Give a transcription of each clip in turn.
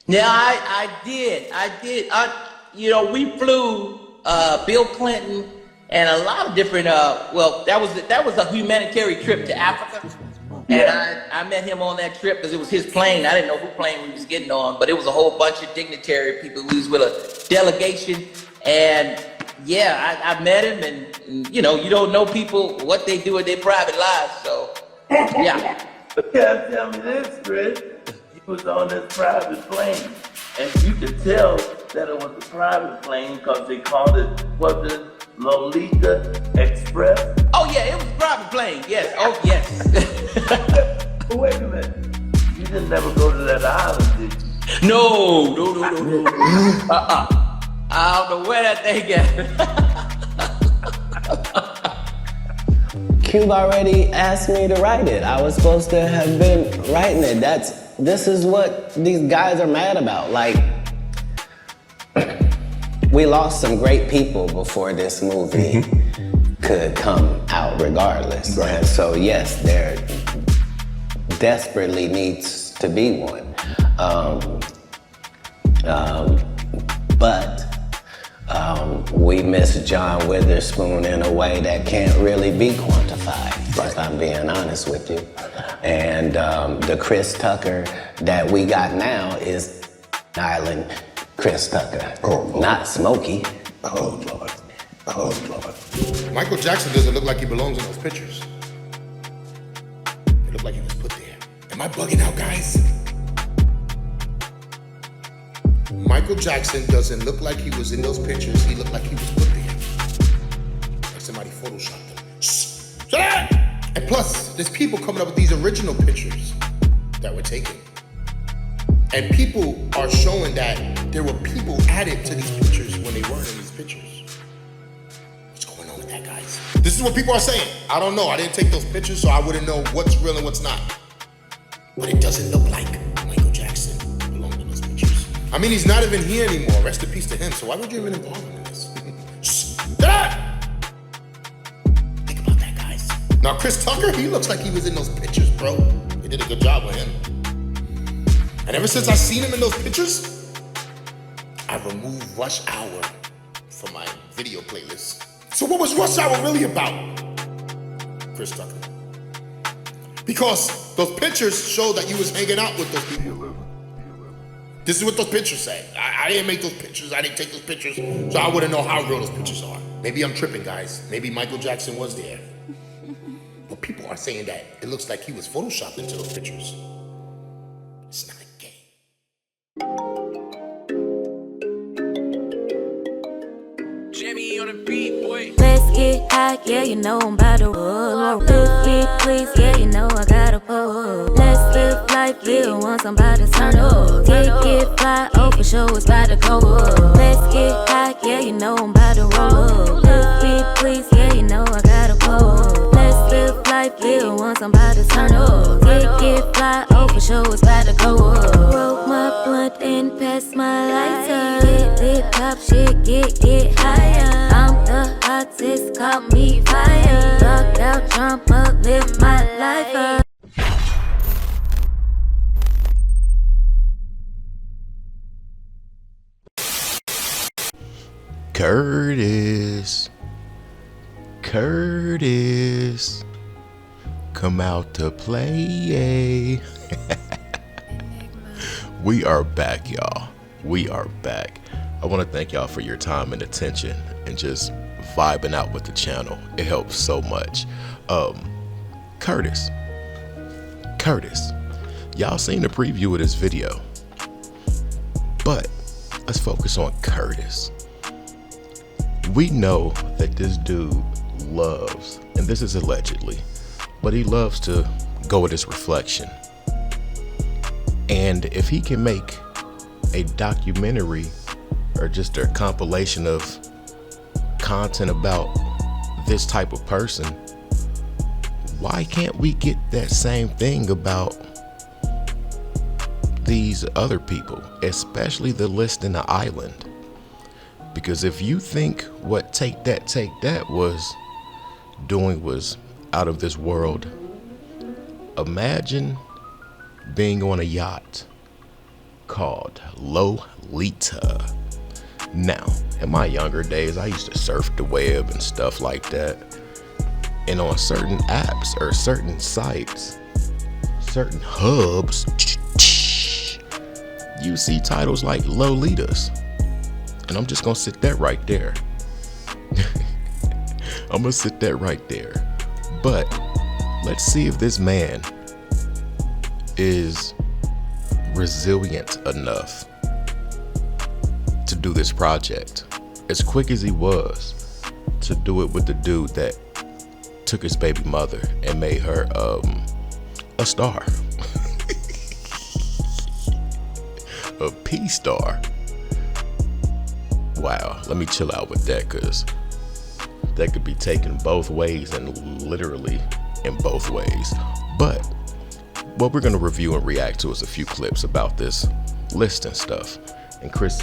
Yeah, I did. I did. We flew Bill Clinton and a lot of different. Well, that was a humanitarian trip to Africa, and I met him on that trip because it was his plane. I didn't know who plane we was getting on, but it was a whole bunch of dignitary people. We was with a delegation, and yeah, I met him, and you don't know people what they do in their private lives, so yeah. But you gotta tell me this, Chris. You was on this private plane, and you could tell that it was a private plane because they called it, was it Lolita Express? Oh yeah, it was a private plane. Yes. Oh yes. But wait a minute. You didn't never go to that island, did you? No. I don't know where that thing at. Cube already asked me to write it. I was supposed to have been writing it. This is what these guys are mad about. Like, we lost some great people before this movie could come out regardless. Right. And so yes, there desperately needs to be one. But we miss John Witherspoon in a way that can't really be quantified, Right. if I'm being honest with you. And the Chris Tucker that we got now is Island Chris Tucker, Oh, Lord. not Smokey. Oh, Lord. Oh, Lord. Michael Jackson doesn't look like he belongs in those pictures. It looked like he was put there. Am I bugging out, guys? Michael Jackson doesn't look like he was in those pictures. He looked like he was put there. Like somebody photoshopped him. Shh! Shut up! And plus, there's people coming up with these original pictures that were taken. And people are showing that there were people added to these pictures when they weren't in these pictures. What's going on with that, guys? This is what people are saying. I don't know. I didn't take those pictures, so I wouldn't know what's real and what's not. But it doesn't look like Michael Jackson belonged in those pictures. I mean, he's not even here anymore. Rest in peace to him. So why would you even involve him in this? Shh! Shut up! Think about that, guys. Now, Chris Tucker, he looks like he was in those pictures, bro. They did a good job with him. And ever since I seen him in those pictures, I removed Rush Hour from my video playlist. So what was Rush Hour really about? Chris Tucker. Because those pictures show that you was hanging out with those people. This is what those pictures say. I didn't make those pictures, I didn't take those pictures, so I wouldn't know how real those pictures are. Maybe I'm tripping, guys. Maybe Michael Jackson was there. But people are saying that it looks like he was photoshopped into those pictures. It's not a game. Jimmy on the beat, boy. Let's get high, yeah, you know I'm about to roll. Let's get please, yeah, you know I gotta pull. Let's live life, live once, I'm about to turn up. Get fly, oh for sure, it's about to go up. Let's get high, yeah, you know I'm about to roll. Let's get please, yeah, you know I gotta pull. Let's live life, live once, I'm about to turn up. Get fly, oh for sure, it's about to go up. Roll my blunt and pass my lighter. Get lit, pop shit, get higher. I'm the hottest, call me fire. Rock out, jump up, live my life up. Curtis, come out to play. We are back, y'all. We are back. I want to thank y'all for your time and attention and just vibing out with the channel. It helps so much. Curtis, y'all seen the preview of this video, but let's focus on Curtis. We know that this dude loves, and this is allegedly, but he loves to go with his reflection. And if he can make a documentary or just a compilation of content about this type of person, why can't we get that same thing about these other people, especially the list in the island? Because if you think what Take That was doing was out of this world, imagine being on a yacht called Lolita. Now, in my younger days, I used to surf the web and stuff like that. And on certain apps or certain sites, certain hubs, you see titles like Lolitas. And I'm just gonna sit that right there. I'm gonna sit that right there. But let's see if this man is resilient enough to do this project as quick as he was to do it with the dude that took his baby mother and made her a star. A P-star. Wow, let me chill out with that, because that could be taken both ways and literally in both ways. But what we're gonna review and react to is a few clips about this list and stuff. And Chris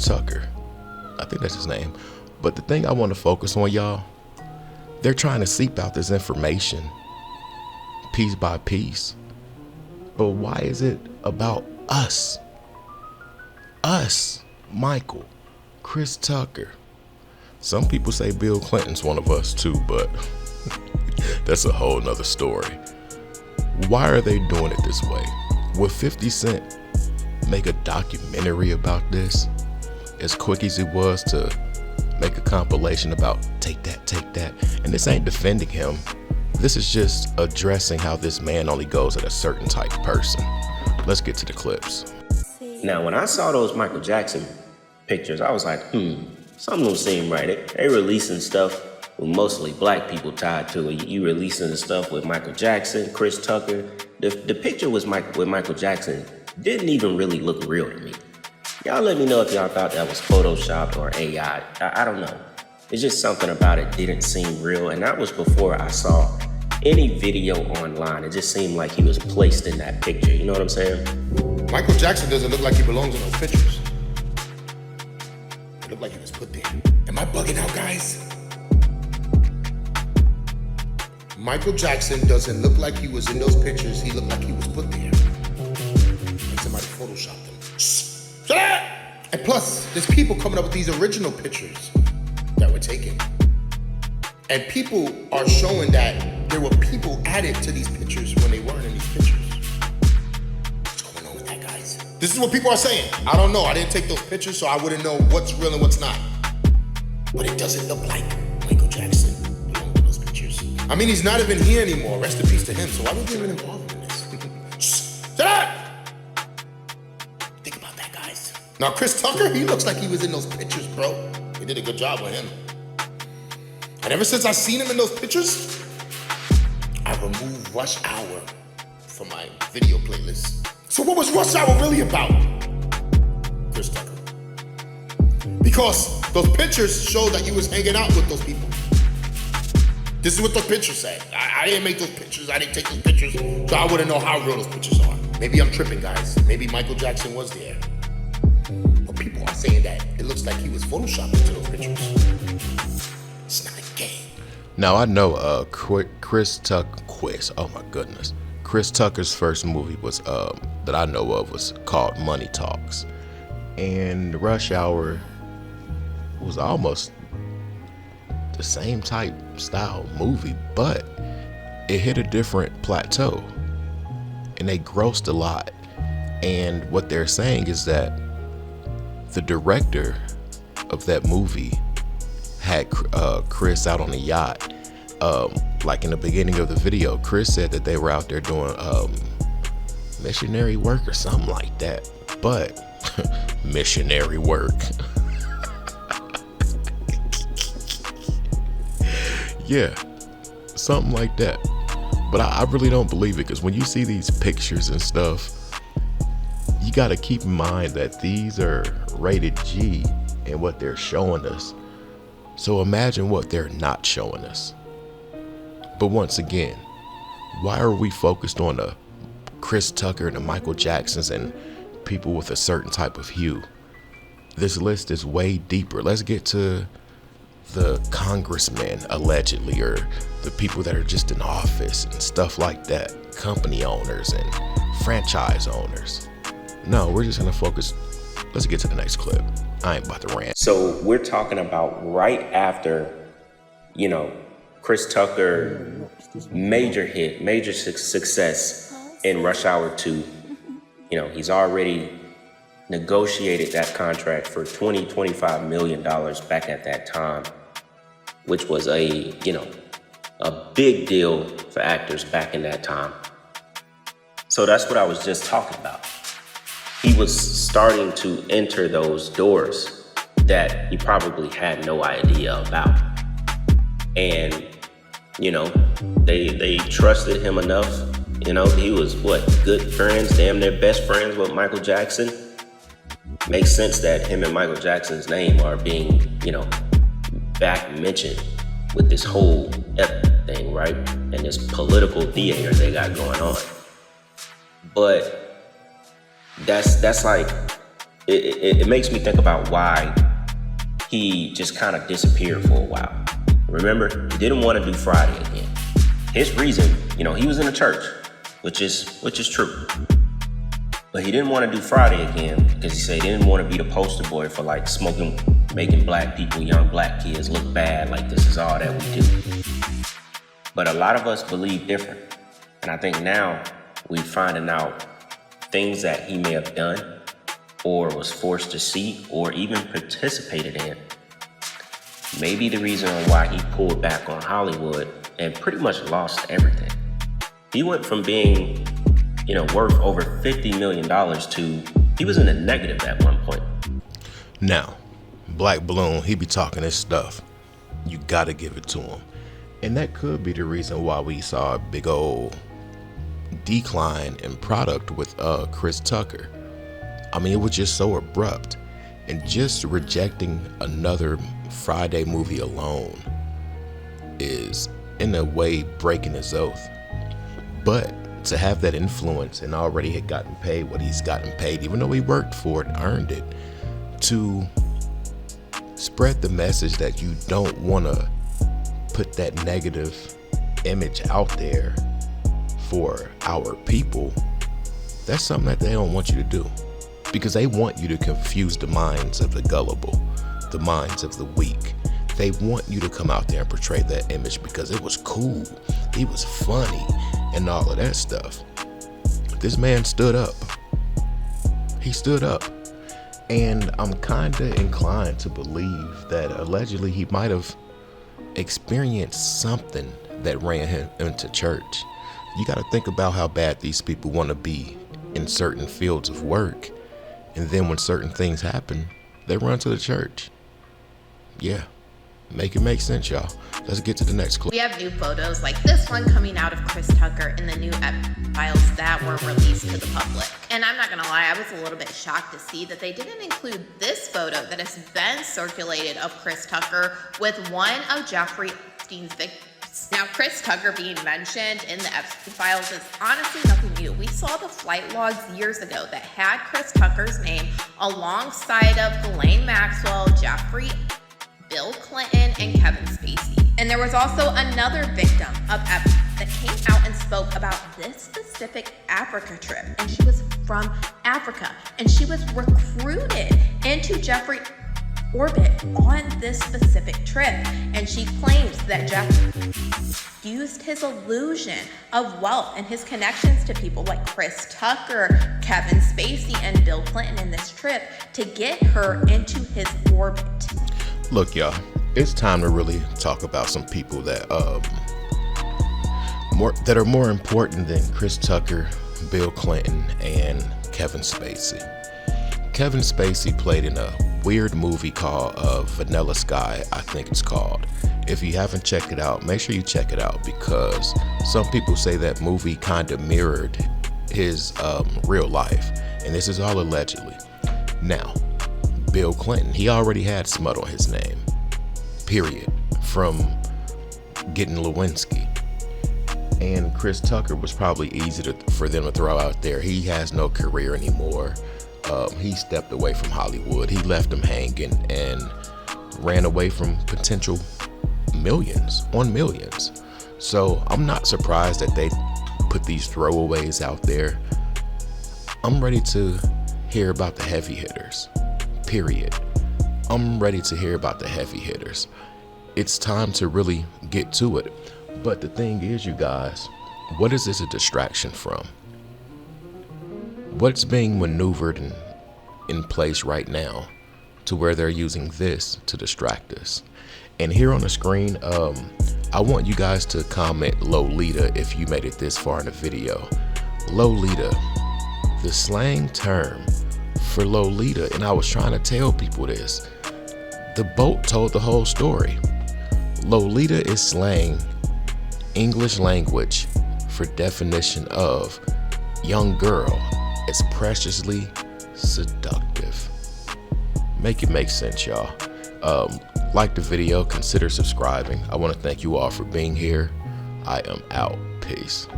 Tucker, I think that's his name. But the thing I want to focus on, y'all, they're trying to seep out this information piece by piece. But why is it about us? Us, Michael, Chris Tucker. Some people say Bill Clinton's one of us too, but that's a whole nother story. Why are they doing it this way? Would 50 Cent make a documentary about this as quick as it was to make a compilation about take that? And this ain't defending him. This is just addressing how this man only goes at a certain type of person. Let's get to the clips. Now, when I saw those Michael Jackson pictures, I was like, something don't seem right. They releasing stuff with mostly black people tied to it. You releasing the stuff with Michael Jackson, Chris Tucker. The picture with Michael Jackson didn't even really look real to me. Y'all let me know if y'all thought that was Photoshop or AI. I don't know. It's just something about it didn't seem real. And that was before I saw any video online. It just seemed like he was placed in that picture. You know what I'm saying? Michael Jackson doesn't look like he belongs in those pictures. It looked like he was put there. Am I bugging out, guys? Michael Jackson doesn't look like he was in those pictures. He looked like he was put there. Like somebody photoshopped him. Shut up! And plus, there's people coming up with these original pictures that were taken. And people are showing that there were people added to these pictures when they weren't in these pictures. What's going on with that, guys? This is what people are saying. I don't know. I didn't take those pictures, so I wouldn't know what's real and what's not. But it doesn't look like Michael Jackson belonged in those pictures. I mean, he's not even here anymore. Rest in peace to him. So why would we even involve him in this? Shut up! Think about that, guys. Now, Chris Tucker, he looks like he was in those pictures, bro. They did a good job with him. And ever since I seen him in those pictures, I removed Rush Hour from my video playlist. So what was Rush Hour really about? Chris Tucker. Because those pictures showed that you was hanging out with those people. This is what those pictures say. I didn't make those pictures. I didn't take those pictures. So I wouldn't know how real those pictures are. Maybe I'm tripping, guys. Maybe Michael Jackson was there. But people are saying that it looks like he was photoshopped into those pictures. It's not a game. Now I know Chris Tucker quiz. Oh my goodness. Chris Tucker's first movie was that I know of was called Money Talks. And Rush Hour was almost the same type style movie, but it hit a different plateau and they grossed a lot. And what they're saying is that the director of that movie had Chris out on a yacht. Like in the beginning of the video, Chris said that they were out there doing missionary work or something like that. But missionary work. Yeah, something like that. But I really don't believe it, because when you see these pictures and stuff, you got to keep in mind that these are rated G in what they're showing us. So imagine what they're not showing us. But once again, why are we focused on the Chris Tucker and the Michael Jacksons and people with a certain type of hue? This list is way deeper. Let's get to the congressmen, allegedly, or the people that are just in office and stuff like that, company owners and franchise owners. no, we're just gonna focus. Let's get to the next clip. I ain't about to rant. So we're talking about right after, Chris Tucker, major hit, major success in Rush Hour 2. He's already negotiated that contract for $25 million back at that time, which was a big deal for actors back in that time. So that's what I was just talking about. He was starting to enter those doors that he probably had no idea about. And, they trusted him enough. He was good friends, damn near best friends with Michael Jackson. Makes sense that him and Michael Jackson's name are being, back mentioned with this whole thing, right? And this political theater they got going on. But that's like, it makes me think about why he just kind of disappeared for a while. Remember, he didn't want to do Friday again. His reason, he was in the church, which is true. But he didn't want to do Friday again because he said he didn't want to be the poster boy for like smoking, making black people, young black kids look bad, like this is all that we do. But a lot of us believe different. And I think now we're finding out things that he may have done or was forced to see or even participated in. Maybe the reason why he pulled back on Hollywood and pretty much lost everything. He went from being, worth over $50 million to, he was in the negative at one point. Now, Black Balloon, he be talking his stuff. You gotta give it to him. And that could be the reason why we saw a big old decline in product with Chris Tucker. I mean, it was just so abrupt. And just rejecting another Friday movie alone is, in a way, breaking his oath. But to have that influence and already had gotten paid what he's gotten paid, even though he worked for it and earned it, to spread the message that you don't want to put that negative image out there for our people, that's something that they don't want you to do. Because they want you to confuse the minds of the gullible, the minds of the weak. They want you to come out there and portray that image because it was cool, he was funny, and all of that stuff. This man stood up. He stood up. And I'm kind of inclined to believe that allegedly he might have experienced something that ran him into church. You got to think about how bad these people want to be in certain fields of work. And then when certain things happen, they run to the church. Yeah, make it make sense, y'all. Let's get to the next clip. We have new photos like this one coming out of Chris Tucker in the new files that were released to the public. And I'm not gonna lie, I was a little bit shocked to see that they didn't include this photo that has been circulated of Chris Tucker with one of Jeffrey Epstein's victims. Now, Chris Tucker being mentioned in the Epstein files is honestly nothing new. We saw the flight logs years ago that had Chris Tucker's name alongside of Ghislaine Maxwell, Jeffrey, Bill Clinton, and Kevin Spacey. And there was also another victim of Epstein that came out and spoke about this specific Africa trip. And she was from Africa. And she was recruited into Jeffrey orbit on this specific trip, and she claims that Jeff used his illusion of wealth and his connections to people like Chris Tucker, Kevin Spacey, and Bill Clinton in this trip to get her into his orbit. Look, y'all, it's time to really talk about some people that are more important than Chris Tucker, Bill Clinton, and Kevin Spacey. Kevin Spacey played in a weird movie called Vanilla Sky, I think it's called. If you haven't checked it out, make sure you check it out, because some people say that movie kind of mirrored his real life, and this is all allegedly. Now, Bill Clinton, he already had smut on his name, period, from getting Lewinsky. And Chris Tucker was probably easy for them to throw out there. He has no career anymore. He stepped away from Hollywood. He left them hanging and ran away from potential millions on millions. So I'm not surprised that they put these throwaways out there. I'm ready to hear about the heavy hitters, period. I'm ready to hear about the heavy hitters. It's time to really get to it. But the thing is, you guys, what is this a distraction from? What's being maneuvered in place right now to where they're using this to distract us? And here on the screen, I want you guys to comment Lolita if you made it this far in the video. Lolita, the slang term for Lolita, and I was trying to tell people this. The boat told the whole story. Lolita is slang, English language for definition of young girl. It's preciously seductive. Make it make sense, y'all. Like the video, consider subscribing. I want to thank you all for being here. I am out. Peace.